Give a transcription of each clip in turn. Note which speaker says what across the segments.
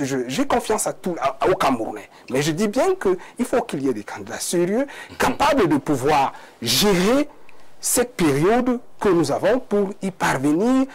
Speaker 1: J'ai confiance aux Camerounais. Mais je dis bien qu'il faut qu'il y ait des candidats sérieux, capables de pouvoir gérer cette période que nous avons pour y parvenir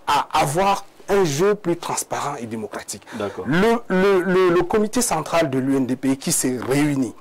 Speaker 1: à avoir un jeu plus transparent et démocratique. Le comité central de l'UNDP qui s'est réuni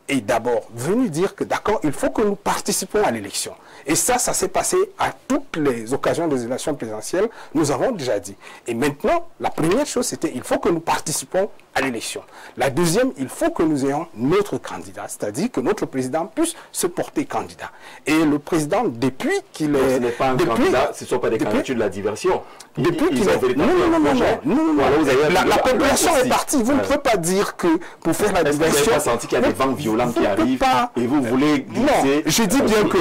Speaker 1: est d'abord venu dire que d'accord, il faut que nous participons à l'élection. Et ça s'est passé à toutes les occasions des élections présidentielles, nous avons déjà dit. Et maintenant, la première chose, c'était il faut que nous participons à l'élection. La deuxième, il faut que nous ayons notre candidat, c'est-à-dire que notre président puisse se porter candidat. Et le président, depuis qu'il est...
Speaker 2: Ce n'est pas un candidat, ce ne sont pas des candidatures de la diversion.
Speaker 1: Depuis qu'il est... Non. La population est partie. Vous ne pouvez pas dire que pour faire la diversion...
Speaker 2: Vous n'avez pas senti qu'il y a des vents violents qui arrivent et vous voulez glisser...
Speaker 1: Non, je dis bien que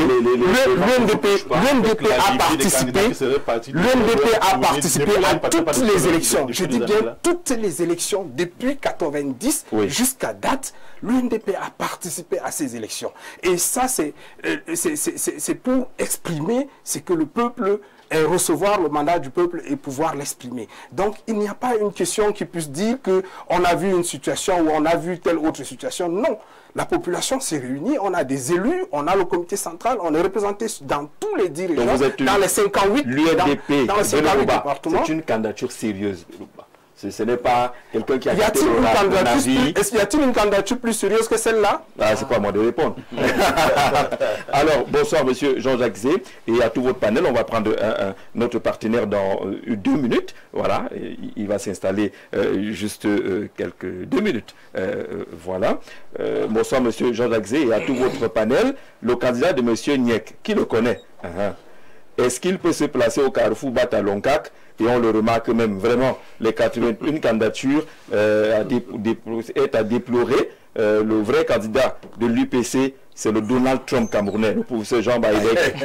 Speaker 1: l'UNDP a participé à toutes les élections. Je dis bien toutes les élections depuis 1990 jusqu'à date. L'UNDP a participé à ces élections. Et ça, c'est pour exprimer ce que le peuple... recevoir le mandat du peuple et pouvoir l'exprimer. Donc, il n'y a pas une question qui puisse dire qu'on a vu une situation ou on a vu telle autre situation. Non. La population s'est réunie, on a des élus, on a le comité central, on est représenté dans tous les dirigeants, dans les 58,
Speaker 2: l'UNDP,
Speaker 1: dans les 58 départements.
Speaker 2: C'est une candidature sérieuse. Ce n'est pas quelqu'un qui a
Speaker 1: y a-t-il une candidature plus sérieuse que celle-là?
Speaker 2: C'est pas à moi de répondre. Alors, bonsoir Monsieur Jean-Jacques Zé, et à tout votre panel, on va prendre notre partenaire dans 2 minutes. Voilà, il va s'installer juste quelques 2 minutes. Voilà. Bonsoir Monsieur Jean-Jacques Zé, et à tout votre panel, le candidat de Monsieur Niek, qui le connaît? Est-ce qu'il peut se placer au carrefour Bata-Lonkak? Et on le remarque même vraiment, les 81 candidatures est à déplorer. Le vrai candidat de l'UPC, c'est le Donald Trump camerounais, le professeur Jean Baïdek.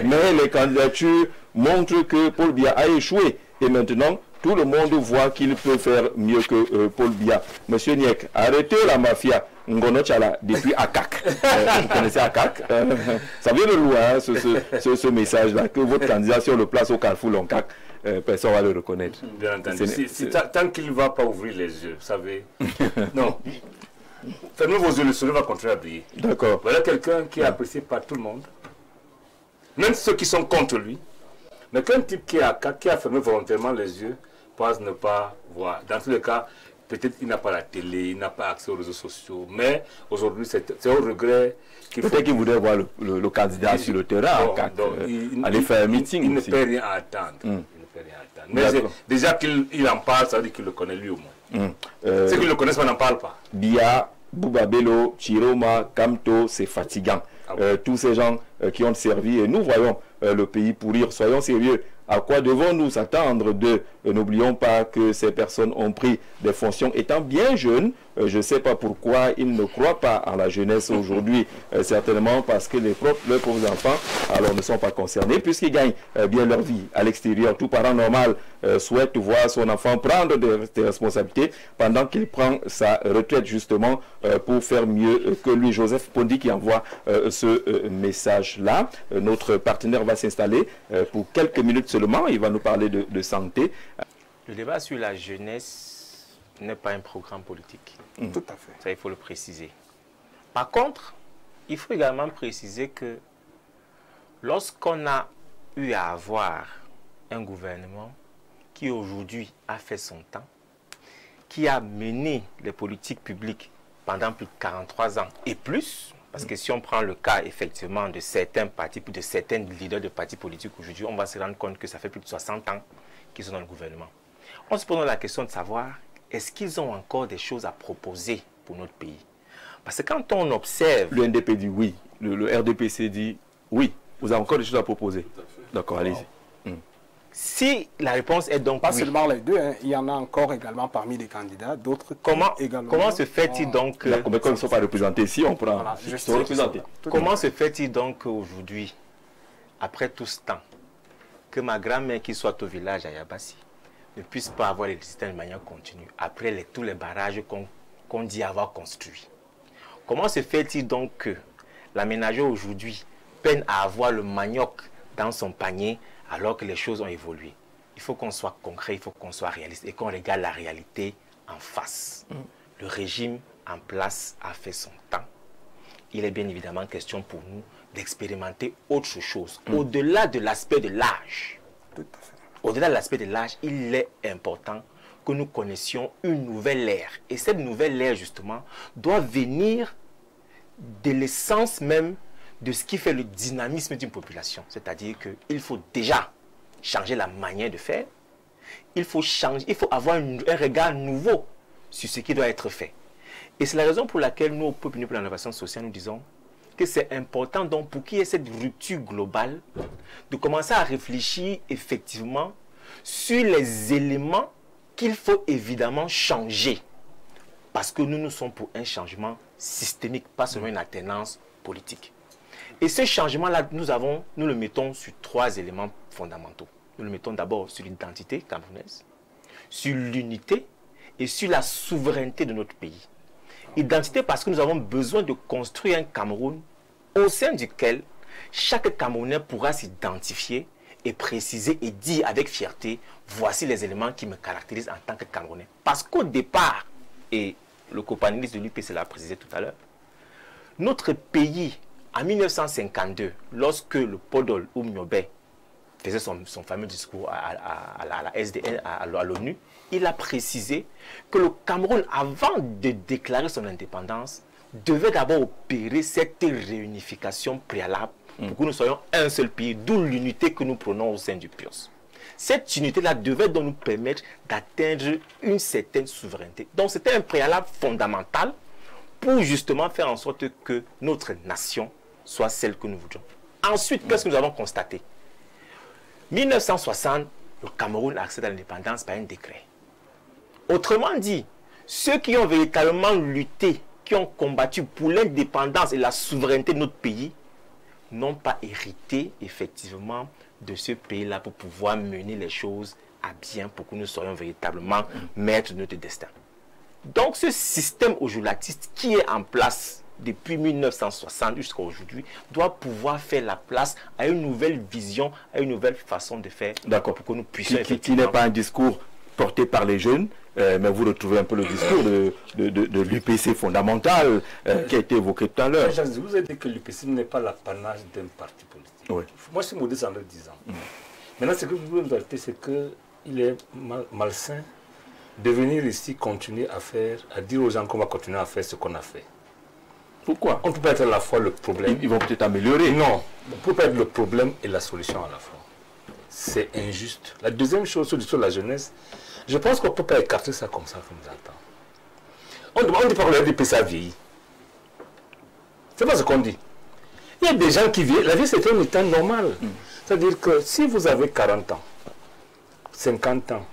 Speaker 2: Mais les candidatures montrent que Paul Biya a échoué. Et maintenant, tout le monde voit qu'il peut faire mieux que Paul Biya. Monsieur Niek, arrêtez la mafia. Ngono Tchala, depuis Akak. Vous connaissez Akak? Ça vient de loin, ce message-là, que votre candidat sur le place au carrefour Lonkak, personne ne va le reconnaître.
Speaker 3: Bien entendu. Tant qu'il ne va pas ouvrir les yeux, vous savez. Non. Fermez vos yeux, le soleil va continuer à briller.
Speaker 2: D'accord.
Speaker 3: Voilà quelqu'un qui est apprécié par tout le monde. Même ceux qui sont contre lui. Mais qu'un type qui a fermé volontairement les yeux, pense ne pas voir. Dans tous les cas, peut-être qu'il n'a pas la télé, il n'a pas accès aux réseaux sociaux, mais aujourd'hui, c'est un regret.
Speaker 2: Peut-être qu'il voudrait voir le candidat sur le terrain, aller faire un meeting.
Speaker 3: Il ne peut rien attendre. Mais déjà qu'il en parle, ça veut dire qu'il le connaît lui au moins. Ceux qui ne le connaissent pas n'en parlent pas.
Speaker 2: Biya, Boubabelo, Chiroma, Kamto, c'est fatigant. Tous ces gens qui ont servi, et nous voyons le pays pourrir, soyons sérieux. À quoi devons-nous s'attendre d'eux? N'oublions pas que ces personnes ont pris des fonctions étant bien jeunes. Je ne sais pas pourquoi ils ne croient pas en la jeunesse aujourd'hui. Certainement parce que leurs pauvres enfants alors, ne sont pas concernés puisqu'ils gagnent bien leur vie à l'extérieur. Tout parent normal souhaite voir son enfant prendre des responsabilités pendant qu'il prend sa retraite justement pour faire mieux que lui. Joseph Pondi qui envoie ce message-là. Notre partenaire va s'installer pour quelques minutes seulement. Il va nous parler de santé.
Speaker 4: Le débat sur la jeunesse n'est pas un programme politique.
Speaker 1: Tout à fait.
Speaker 4: Ça, il faut le préciser. Par contre, il faut également préciser que lorsqu'on a eu à avoir un gouvernement qui aujourd'hui a fait son temps, qui a mené les politiques publiques pendant plus de 43 ans et plus, parce que si on prend le cas effectivement de certains partis, de certains leaders de partis politiques aujourd'hui, on va se rendre compte que ça fait plus de 60 ans qu'ils sont dans le gouvernement. On se pose la question de savoir, est-ce qu'ils ont encore des choses à proposer pour notre pays? Parce que quand on observe...
Speaker 2: Le NDP dit oui, le RDPC dit oui, vous avez encore des choses à proposer. D'accord, allez-y.
Speaker 4: Si la réponse est donc
Speaker 1: pas
Speaker 4: oui,
Speaker 1: seulement les deux, il y en a encore également parmi les candidats, d'autres également.
Speaker 4: Comment se fait-il donc...
Speaker 2: Comme ils ne sont pas représentés ici, on prend...
Speaker 1: Voilà,
Speaker 2: ils sont représentés.
Speaker 4: Comment se fait-il donc aujourd'hui, après tout ce temps, que ma grand-mère qui soit au village à Yabassi ne puisse pas avoir l'électricité de manière continue, après tous les barrages qu'on dit avoir construits? Comment se fait-il donc que l'aménageur aujourd'hui peine à avoir le manioc dans son panier alors que les choses ont évolué? il faut qu'on soit concret, il faut qu'on soit réaliste et qu'on regarde la réalité en face. Le régime en place a fait son temps. Il est bien évidemment question pour nous d'expérimenter autre chose. Au-delà de l'aspect de l'âge, au-delà de l'aspect de l'âge, il est important que nous connaissions une nouvelle ère. Et cette nouvelle ère, justement, doit venir de l'essence même de ce qui fait le dynamisme d'une population. C'est-à-dire qu'il faut déjà changer la manière de faire. Il faut avoir un regard nouveau sur ce qui doit être fait. Et c'est la raison pour laquelle nous, au Peuple Uni pour l'innovation sociale, nous disons que c'est important donc pour qu'il y ait cette rupture globale de commencer à réfléchir effectivement sur les éléments qu'il faut évidemment changer. Parce que nous sommes pour un changement systémique, pas seulement une alternance politique. Et ce changement-là, nous le mettons sur 3 éléments fondamentaux. Nous le mettons d'abord sur l'identité camerounaise, sur l'unité et sur la souveraineté de notre pays. Identité parce que nous avons besoin de construire un Cameroun au sein duquel chaque Camerounais pourra s'identifier et préciser et dire avec fierté, voici les éléments qui me caractérisent en tant que Camerounais. Parce qu'au départ, et le copanéliste de l'UPC l'a précisé tout à l'heure, notre pays, en 1952, lorsque le Podol Oumniobé faisait son fameux discours à la SDN, à l'ONU, il a précisé que le Cameroun, avant de déclarer son indépendance, devait d'abord opérer cette réunification préalable pour que nous soyons un seul pays, d'où l'unité que nous prenons au sein du PIOS. Cette unité-là devait donc nous permettre d'atteindre une certaine souveraineté. Donc c'était un préalable fondamental pour justement faire en sorte que notre nation soit celle que nous voulions. Ensuite, qu'est-ce que nous avons constaté? 1960, le Cameroun accède à l'indépendance par un décret. Autrement dit, ceux qui ont véritablement lutté, qui ont combattu pour l'indépendance et la souveraineté de notre pays, n'ont pas hérité effectivement de ce pays-là pour pouvoir mener les choses à bien, pour que nous soyons véritablement maîtres de notre destin. Donc ce système ojoulatiste qui est en place depuis 1960 jusqu'à aujourd'hui, doit pouvoir faire la place à une nouvelle vision, à une nouvelle façon de faire.
Speaker 2: D'accord.
Speaker 4: Pour que nous puissions
Speaker 2: qui n'est pas un discours porté par les jeunes, mais vous retrouvez un peu le discours de l'UPC fondamental qui a été évoqué tout à l'heure.
Speaker 3: Vous avez dit que l'UPC n'est pas l'apanage d'un parti politique.
Speaker 2: Oui.
Speaker 3: Moi, je suis modeste en le disant. Maintenant, ce que je voulais vous ajouter, c'est qu'il est malsain de venir ici continuer à dire aux gens qu'on va continuer à faire ce qu'on a fait.
Speaker 2: Pourquoi?
Speaker 3: On ne peut pas être à la fois le problème.
Speaker 2: Ils vont peut-être améliorer.
Speaker 3: Non, on ne peut pas être le problème et la solution à la fois. C'est injuste. La deuxième chose sur la jeunesse, je pense qu'on ne peut pas écarter ça comme ça, comme ça. On dit pas que le RDP ça vieillit. C'est pas ce qu'on dit. Il y a des gens qui vieillissent. La vie, c'est un état normal. C'est-à-dire que si vous avez 40 ans, 50 ans,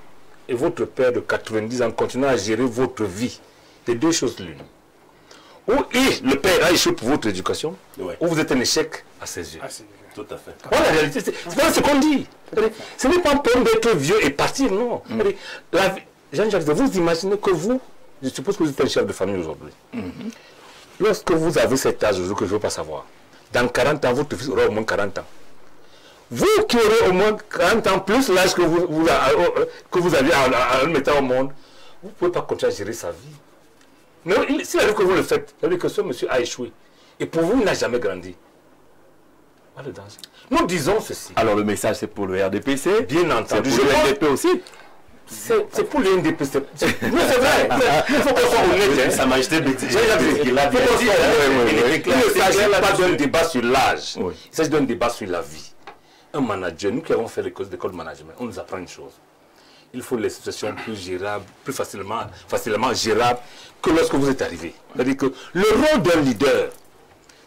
Speaker 3: et votre père de 90 ans continue à gérer votre vie, c'est 2 choses l'une. Ou le père a échoué pour votre éducation, ou vous êtes un échec à ses yeux.
Speaker 2: Tout à fait.
Speaker 3: Voilà, la réalité, c'est pas ce qu'on dit. Ce n'est pas un problème d'être vieux et partir, non. Jean-Jacques, vous imaginez que vous, je suppose que vous êtes un chef de famille aujourd'hui. Lorsque vous avez cet âge aujourd'hui que je ne veux pas savoir, dans 40 ans, votre fils aura au moins 40 ans. Vous qui aurez au moins 40 ans plus l'âge que vous aviez en le mettant au monde, vous ne pouvez pas continuer à gérer sa vie. Mais s'il arrive que vous le faites, ça veut dire que ce monsieur a échoué. Et pour vous, il n'a jamais grandi. Voilà le danger. Nous disons ceci.
Speaker 2: Alors le message c'est pour le RDPC.
Speaker 3: Bien entendu.
Speaker 2: C'est pour le RDP aussi.
Speaker 3: C'est pour le NDP. C'est vrai. Il faut qu'on soit honnête.
Speaker 2: Sa Majesté Béti.
Speaker 3: Il a bien dit. Il ne s'agit pas d'un débat sur l'âge.
Speaker 2: Oui.
Speaker 3: Il s'agit d'un débat sur la vie. Un manager, nous qui avons fait l'école de management, on nous apprend une chose. Il faut les situations plus gérables, plus facilement gérables que lorsque vous êtes arrivé. C'est-à-dire que le rôle d'un leader,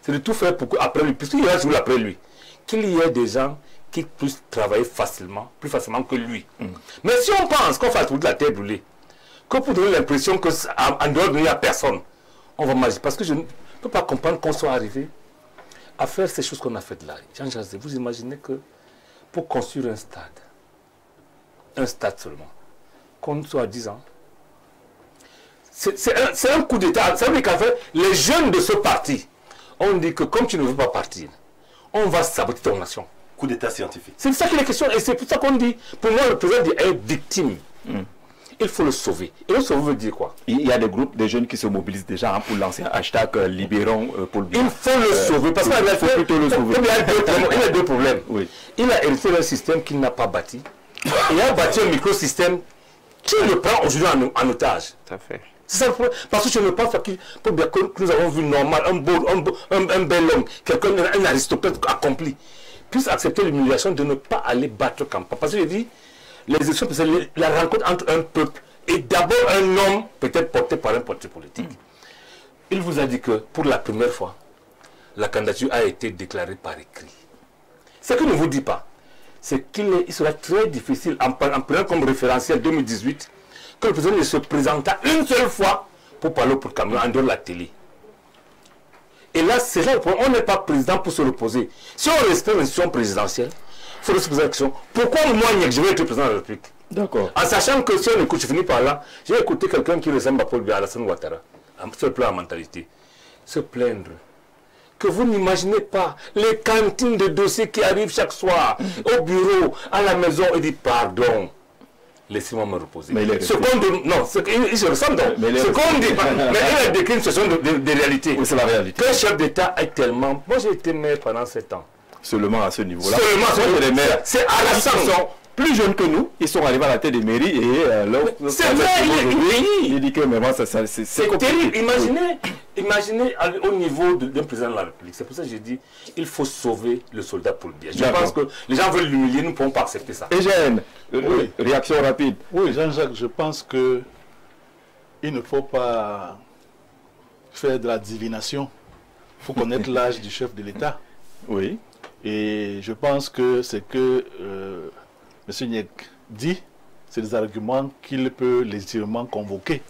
Speaker 3: c'est de tout faire pour qu'après lui, puisqu'il y a toujours après lui, qu'il y ait des gens qui puissent travailler facilement, plus facilement que lui. Mais si on pense qu'on fasse toute la terre brûlée, que pour donner l'impression qu'en dehors de nous, il n'y a personne, on va magiser. Parce que je ne peux pas comprendre qu'on soit arrivé à faire ces choses qu'on a faites là. Jean-Jacques, vous imaginez que pour construire un stade seulement, qu'on soit à 10 ans, c'est un coup d'État. Ça veut dire qu'en fait, les jeunes de ce parti, on dit que comme tu ne veux pas partir, on va saboter ton nation.
Speaker 5: coup d'État scientifique.
Speaker 3: C'est ça qu'il est question. Et c'est pour ça qu'on dit, pour moi, le président est victime. Il faut le sauver. Et le sauver veut dire quoi?
Speaker 2: Il y a des groupes de jeunes qui se mobilisent déjà pour lancer un hashtag libérons Paul Biya.
Speaker 3: Il faut le sauver. Parce qu'il y a deux problèmes.
Speaker 2: Oui.
Speaker 3: Il a hérité d'un système qu'il n'a pas bâti. Il a bâti un microsystème qui le prend aujourd'hui en otage.
Speaker 4: Tout à fait.
Speaker 3: C'est ça le problème. Parce que je ne pense pas que nous avons vu normal, un bel homme, quelqu'un, un aristocrate accompli, puisse accepter l'humiliation de ne pas aller battre campagne. Parce que je dis, les élections, c'est la rencontre entre un peuple et d'abord un homme, peut-être porté par un parti politique. Il vous a dit que pour la première fois, la candidature a été déclarée par écrit. Ce qu'il ne vous dit pas, c'est qu'il sera très difficile, en prenant comme référentiel 2018, que le président ne se présenta une seule fois pour parler pour Cameroun en dehors de la télé. Et là, c'est là le problème. On n'est pas président pour se reposer. Si on respecte l'institution présidentielle, il faut se poser la question, pourquoi moi, je vais être président de la République?
Speaker 2: D'accord.
Speaker 3: En sachant que si on écoute, je finis par là, je vais écouter quelqu'un qui ressemble à Paul Biya, Alassane Ouattara, sur le plan de la mentalité, se plaindre que vous n'imaginez pas les cantines de dossiers qui arrivent chaque soir au bureau, à la maison, et dit pardon. Laissez-moi me reposer.
Speaker 2: Mais il
Speaker 3: se ressemble donc. Ce qu'on dit, mais il a décrit une situation de réalité.
Speaker 2: Oui, c'est la réalité.
Speaker 3: Qu'un chef d'État est tellement... Moi, j'ai été maire pendant 7 ans.
Speaker 2: Seulement à ce niveau-là.
Speaker 3: Seulement
Speaker 2: les maires.
Speaker 3: C'est à la sang.
Speaker 2: Plus jeunes que nous, ils sont arrivés à la tête des mairies et
Speaker 3: c'est vrai,
Speaker 2: il dit que vraiment c'est
Speaker 3: terrible. Imaginez au niveau d'un président de la République. C'est pour ça que j'ai dit il faut sauver le soldat Paul Biya. Je pense que les gens veulent l'humilier, nous ne pouvons pas accepter ça.
Speaker 2: Eugène, réaction rapide.
Speaker 6: Oui, Jean-Jacques, je pense que il ne faut pas faire de la divination. Il faut connaître l'âge du chef de l'État.
Speaker 2: Oui.
Speaker 6: Et je pense que ce que M. Niek dit, c'est des arguments qu'il peut légitimement convoquer.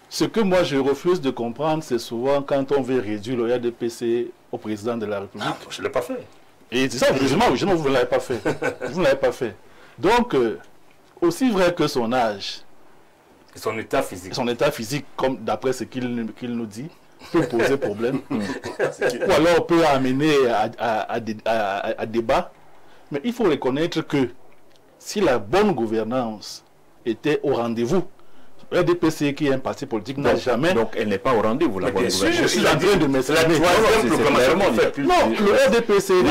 Speaker 6: Ce que moi je refuse de comprendre, c'est souvent quand on veut réduire le RDPC au président de la République.
Speaker 3: Ah, je ne l'ai pas fait.
Speaker 6: Et c'est ça, justement, vous ne l'avez pas fait. Vous ne l'avez pas fait. Donc, aussi vrai que son âge,
Speaker 3: et son état physique,
Speaker 6: comme d'après ce qu'il nous dit, peut poser problème. Ou alors peut amener à débat. Mais il faut reconnaître que si la bonne gouvernance était au rendez-vous, le RDPC, qui est un parti politique, n'a jamais...
Speaker 2: Donc elle n'est pas au rendez-vous, la bonne gouvernance.
Speaker 6: Je suis en train de m'exprimer.
Speaker 3: Non,
Speaker 6: le RDPC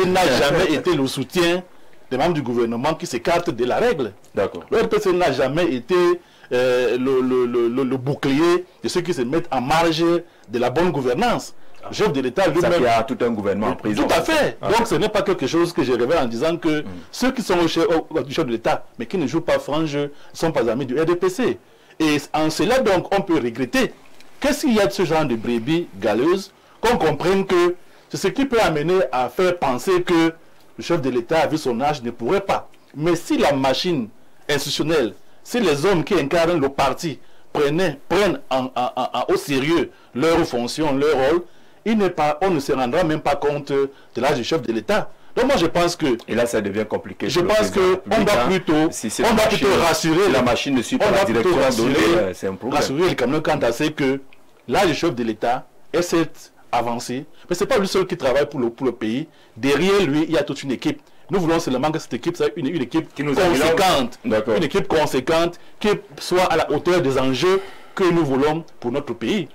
Speaker 6: n'a jamais été le soutien des membres du gouvernement qui s'écartent de la règle.
Speaker 2: D'accord.
Speaker 6: Le RDPC n'a jamais été le bouclier de ceux qui se mettent en marge de la bonne gouvernance. Le chef de l'État lui-même...
Speaker 2: Il y a tout un gouvernement en prison.
Speaker 6: Tout à fait. Donc ce n'est pas quelque chose que je révèle en disant que ceux qui sont au chef de l'État, mais qui ne jouent pas franc jeu, ne sont pas amis du RDPC. Et en cela, donc, on peut regretter qu'est-ce qu'il y a de ce genre de brebis galeuses, qu'on comprenne que c'est ce qui peut amener à faire penser que le chef de l'État, vu son âge, ne pourrait pas. Mais si la machine institutionnelle, si les hommes qui incarnent le parti prennent au sérieux leurs fonctions, leur rôle, on ne se rendra même pas compte de l'âge du chef de l'État. Donc moi je pense que...
Speaker 2: Et là ça devient compliqué.
Speaker 6: Je pense qu'on doit plutôt, rassurer...
Speaker 2: La machine ne suit pas la direction donnée, c'est un problème.
Speaker 6: Rassurer les Camerounais quant à ce que l'âge du chef de l'État est certes avancé, mais ce n'est pas lui seul qui travaille pour le pays. Derrière lui, il y a toute une équipe. Nous voulons seulement que cette équipe soit une équipe conséquente. Une équipe conséquente qui soit à la hauteur des enjeux que nous voulons pour notre pays.